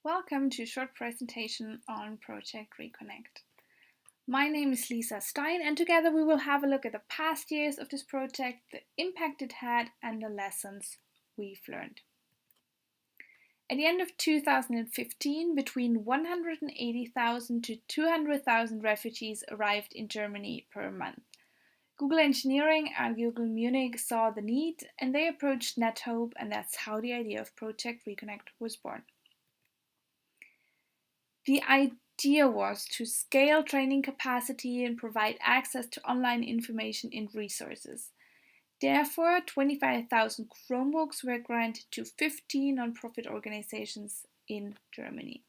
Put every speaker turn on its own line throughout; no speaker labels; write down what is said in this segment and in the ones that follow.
welcome to a short presentation on Project Reconnect. My name is Lisa Stein, and together we will have a look at the past years of this project, the impact it had, and the lessons we've learned. At the end of 2015, between 180,000 to 200,000 refugees arrived in Germany per month. Google Engineering and Google Munich saw the need, and they approached NetHope, and that's how the idea of Project Reconnect was born. The idea was to scale training capacity and provide access to online information and resources. Therefore, 25,000 Chromebooks were granted to 15 non-profit organizations in Germany.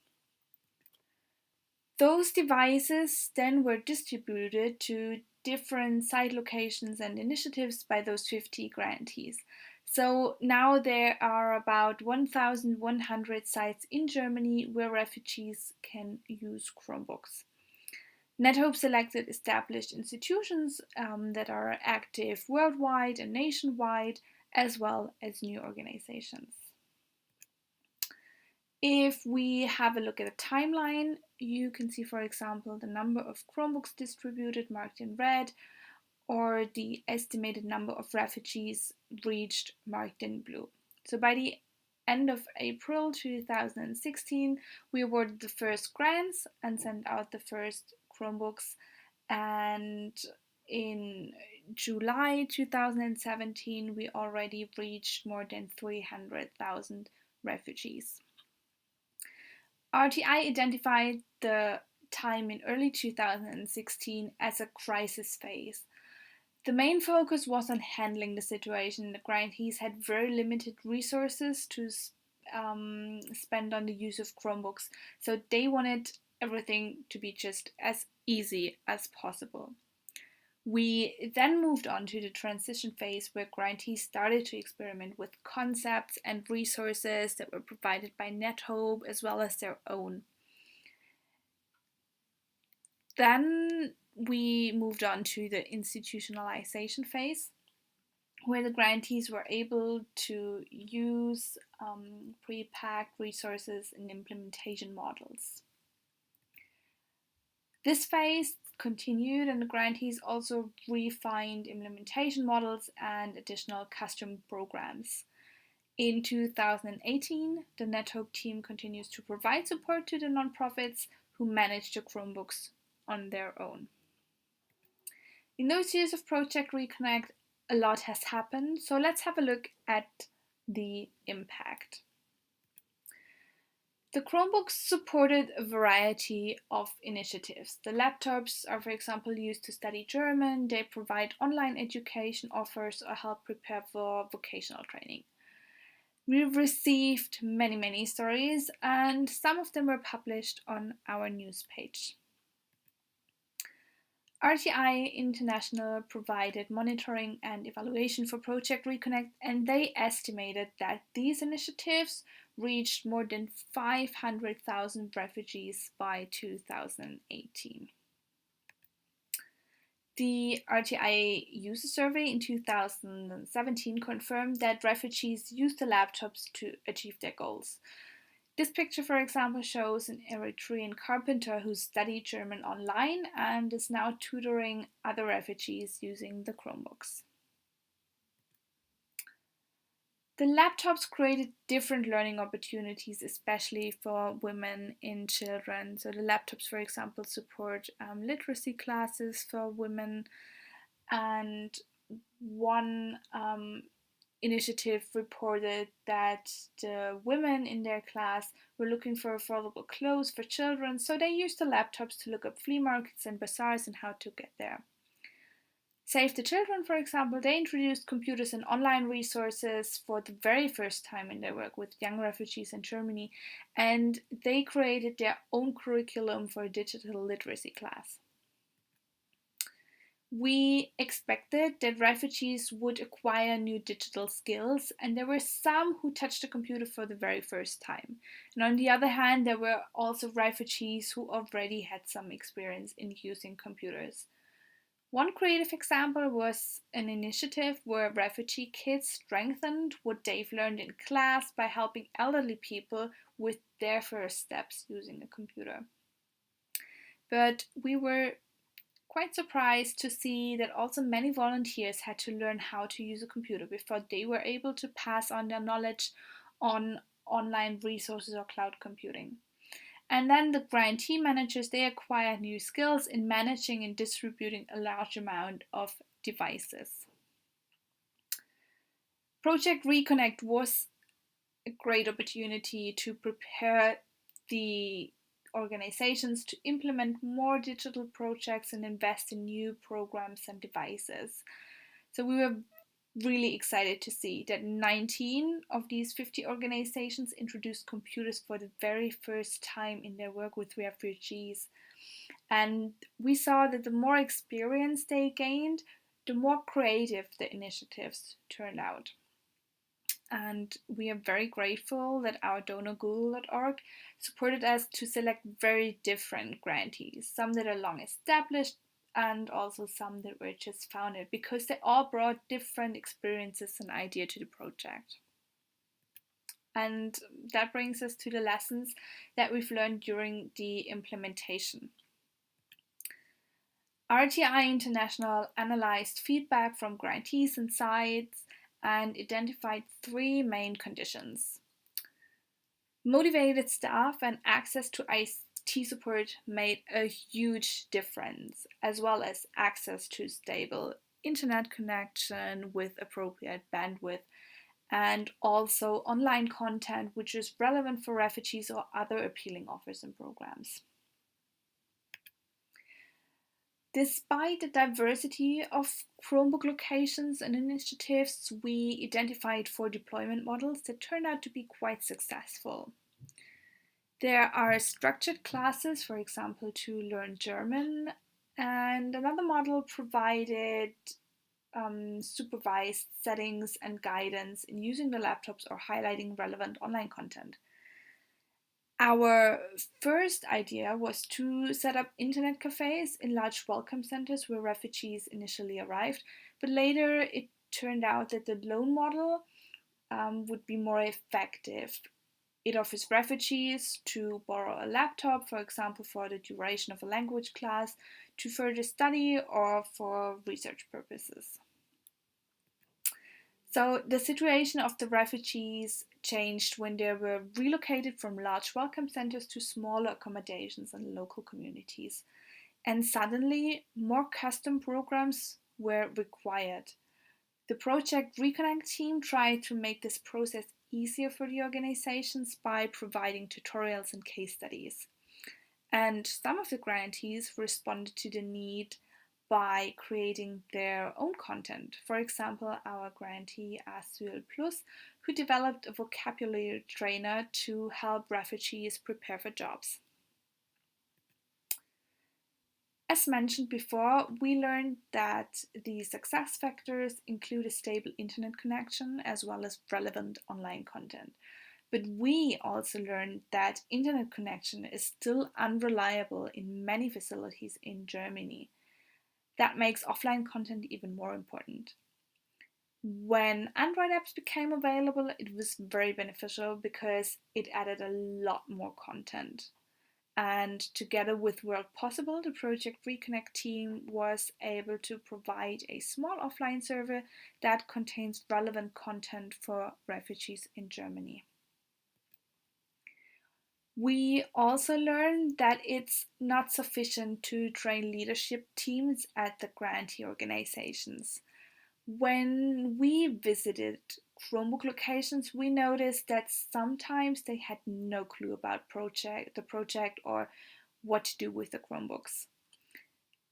Those devices then were distributed to different site locations and initiatives by those 50 grantees. So now there are about 1,100 sites in Germany where refugees can use Chromebooks. NetHope selected established institutions that are active worldwide and nationwide, as well as new organizations. If we have a look at a timeline, you can see, for example, the number of Chromebooks distributed marked in red, or the estimated number of refugees reached marked in blue. So by the end of April 2016, we awarded the first grants and sent out the first Chromebooks, and in July 2017 we already reached more than 300,000 refugees. RTI identified the time in early 2016 as a crisis phase. The main focus was on handling the situation. The grantees had very limited resources to spend on the use of Chromebooks, so they wanted everything to be just as easy as possible. We then moved on to the transition phase, where grantees started to experiment with concepts and resources that were provided by NetHope as well as their own. Then we moved on to the institutionalization phase, where the grantees were able to use pre-packed resources and implementation models. This phase continued, and the grantees also refined implementation models and additional custom programs. In 2018, the NetHope team continues to provide support to the nonprofits who manage the Chromebooks on their own. In those years of Project Reconnect, a lot has happened, so let's have a look at the impact. The Chromebooks supported a variety of initiatives. The laptops are, for example, used to study German. They provide online education offers or help prepare for vocational training. We received many stories, and some of them were published on our news page. RTI International provided monitoring and evaluation for Project Reconnect, and they estimated that these initiatives reached more than 500,000 refugees by 2018. The RTI user survey in 2017 confirmed that refugees used the laptops to achieve their goals. This picture, for example, shows an Eritrean carpenter who studied German online and is now tutoring other refugees using the Chromebooks. The laptops created different learning opportunities, especially for women and children. So the laptops, for example, support literacy classes for women, and one initiative reported that the women in their class were looking for affordable clothes for children, so they used the laptops to look up flea markets and bazaars and how to get there. Save the Children, for example, they introduced computers and online resources for the very first time in their work with young refugees in Germany, and they created their own curriculum for a digital literacy class. We expected that refugees would acquire new digital skills, and there were some who touched a computer for the very first time. And on the other hand, there were also refugees who already had some experience in using computers. One creative example was an initiative where refugee kids strengthened what they've learned in class by helping elderly people with their first steps using a computer. But we were quite surprised to see that also many volunteers had to learn how to use a computer before they were able to pass on their knowledge on online resources or cloud computing. And then the grantee managers, they acquire new skills in managing and distributing a large amount of devices. Project Reconnect was a great opportunity to prepare the organizations to implement more digital projects and invest in new programs and devices. So we were really excited to see that 19 of these 50 organizations introduced computers for the very first time in their work with refugees. And we saw that the more experience they gained, the more creative the initiatives turned out. And we are very grateful that our donor Google.org supported us to select very different grantees, some that are long established and also some that were just founded, because they all brought different experiences and idea to the project. And that brings us to the lessons that we've learned during the implementation. RTI International analyzed feedback from grantees and sites and identified three main conditions. Motivated staff and access to IT support made a huge difference, as well as access to stable internet connection with appropriate bandwidth, and also online content which is relevant for refugees or other appealing offers and programs. Despite the diversity of Chromebook locations and initiatives, we identified 4 deployment models that turned out to be quite successful. There are structured classes, for example, to learn German, and another model provided supervised settings and guidance in using the laptops or highlighting relevant online content. Our first idea was to set up internet cafes in large welcome centers where refugees initially arrived, but later it turned out that the loan model would be more effective. It offers refugees to borrow a laptop, for example, for the duration of a language class, to further study or for research purposes. So the situation of the refugees changed when they were relocated from large welcome centers to smaller accommodations and local communities. And suddenly, more custom programs were required. The Project Reconnect team tried to make this process easier for the organizations by providing tutorials and case studies. And some of the grantees responded to the need by creating their own content. For example, our grantee Sybille Plus, who developed a vocabulary trainer to help refugees prepare for jobs. As mentioned before, we learned that the success factors include a stable internet connection as well as relevant online content. But we also learned that internet connection is still unreliable in many facilities in Germany. That makes offline content even more important. When Android apps became available, it was very beneficial because it added a lot more content. And together with World Possible, the Project Reconnect team was able to provide a small offline server that contains relevant content for refugees in Germany. We also learned that it's not sufficient to train leadership teams at the grantee organizations. When we visited Chromebook locations, we noticed that sometimes they had no clue about the project or what to do with the Chromebooks.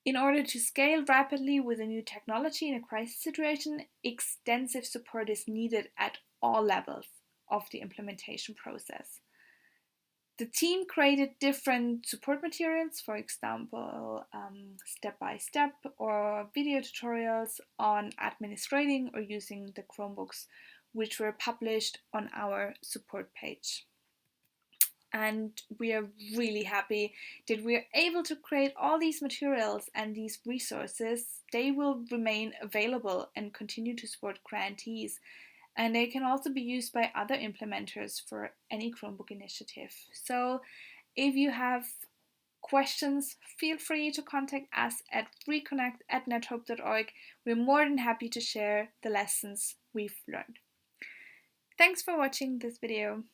In order to scale rapidly with a new technology in a crisis situation, extensive support is needed at all levels of the implementation process. The team created different support materials, for example, step-by-step or video tutorials on administrating or using the Chromebooks, which were published on our support page. And we are really happy that we are able to create all these materials and these resources. They will remain available and continue to support grantees. And they can also be used by other implementers for any Chromebook initiative. So if you have questions, feel free to contact us at reconnect@nethope.org. We're more than happy to share the lessons we've learned. Thanks for watching this video.